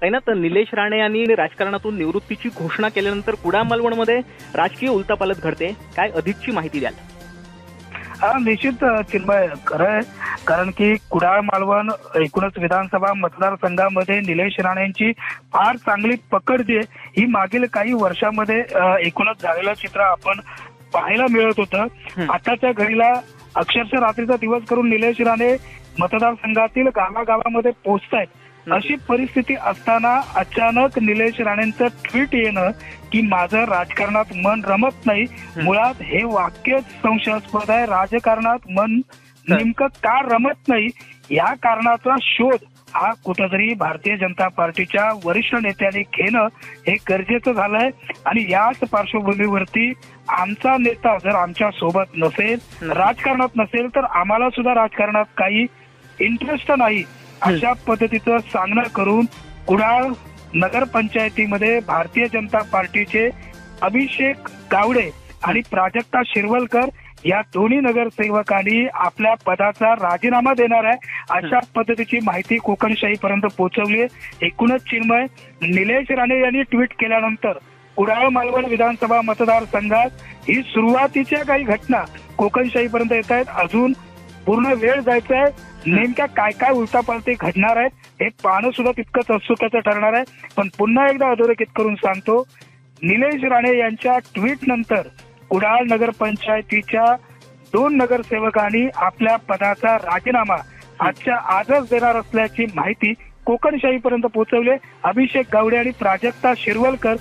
तैनात निलेश राणे यांनी राजकारणातून निवृत्तीची घोषणा केल्यानंतर कुडाळ मालवणमध्ये राजकीय उलथापालथ घडते, काय अधिकची माहिती द्याल? निश्चित चिन्मय खरं आहे, कारण की कुडाळ मालवण एकूणच विधानसभा मतदारसंघामध्ये निलेश राणेंची फार चांगली पकड जी आहे ही मागील काही वर्षामध्ये एकूणच झालेलं चित्र आपण पाहायला मिळत होतं। आताच्या घडीला अक्षरशः रात्रीचा दिवस करून निलेश राणे मतदारसंघातील गावागावामध्ये पोहोचतायत। अशी परिस्थिती असताना अचानक निलेश राणेंचं ट्विट येणं की माझं राजकारणात मन रमत नाही, मुळात हे वाक्यच संशयास्पद आहे। राजकारणात मन नेमकं का रमत नाही या कारणाचा शोध हा कुठेतरी भारतीय जनता पार्टीच्या वरिष्ठ नेत्यांनी घेणं हे गरजेचं झालंय। आणि याच पार्श्वभूमीवरती आमचा नेता जर आमच्या सोबत नसेल, राजकारणात नसेल, तर आम्हाला सुद्धा राजकारणात काही इंटरेस्ट नाही अशा पद्धतीचं सांगणं करून कुडाळ नगरपंचायतीमध्ये भारतीय जनता पार्टीचे अभिषेक गावडे आणि प्राजक्ता शिरवलकर या दोन्ही नगरसेवकांनी आपल्या पदाचा राजीनामा देणार आहे अशा पद्धतीची माहिती कोकणशाहीपर्यंत पोहोचवली आहे। एकूणच चिन्मय, निलेश राणे यांनी ट्विट केल्यानंतर कुडाळ मालवण विधानसभा मतदारसंघात ही सुरुवातीच्या काही घटना कोकणशाहीपर्यंत येत आहेत। अजून पूर्ण वेळ जायचा आहे, नेमक्या काय काय उलटापालटी घडणार आहेत हे पाहणं सुद्धा तितकंच उत्सुकाचं ठरणार आहे। पण पुन्हा एकदा अधोरेखित करून सांगतो, निलेश राणे यांच्या ट्विट नंतर कुडाळ नगरपंचायतीच्या 2 नगरसेवकांनी आपल्या पदाचा राजीनामा आजच्या आजच देणार असल्याची माहिती कोकणशाहीपर्यंत पोहोचवले। अभिषेक गावडे आणि प्राजक्ता शिरवलकर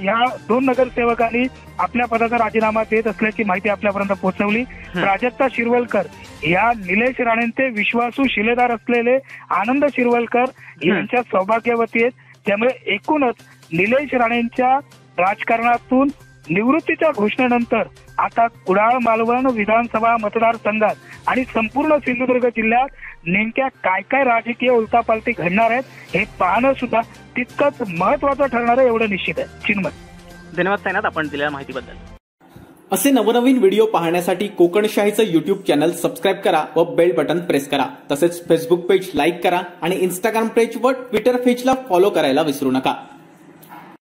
या 2 नगरसेवकांनी आपल्या पदाचा राजीनामा देत असल्याची माहिती आपल्यापर्यंत पोहोचवली। प्राजक्ता शिरवलकर या निलेश राणेंचे विश्वासू शिलेदार असलेले आनंद शिरवलकर यांच्या सौभाग्यवती आहेत। त्यामुळे एकूणच निलेश राणेंच्या राजकारणातून निवृत्तीच्या घोषणेनंतर आता कुडाळ मालवण विधानसभा मतदारसंघात आणि संपूर्ण सिंधुदुर्ग जिल्ह्यात नेमक्या काय काय राजकीय उलटापालटी घडणार आहेत हे पाहणं सुद्धा तितकंच महत्वाचं ठरणार आहे, एवढं निश्चित आहे। चिन्मय, धन्यवाद तैनात आपण दिलेल्या माहितीबद्दल। असे नवनवीन व्हिडिओ पाहण्यासाठी कोकणशाहीचं YouTube चॅनल सबस्क्राईब करा व बेल बटन प्रेस करा। तसेच फेसबुक पेज लाईक करा आणि इंस्टाग्राम पेज व ट्विटर पेजला फॉलो करायला विसरू नका।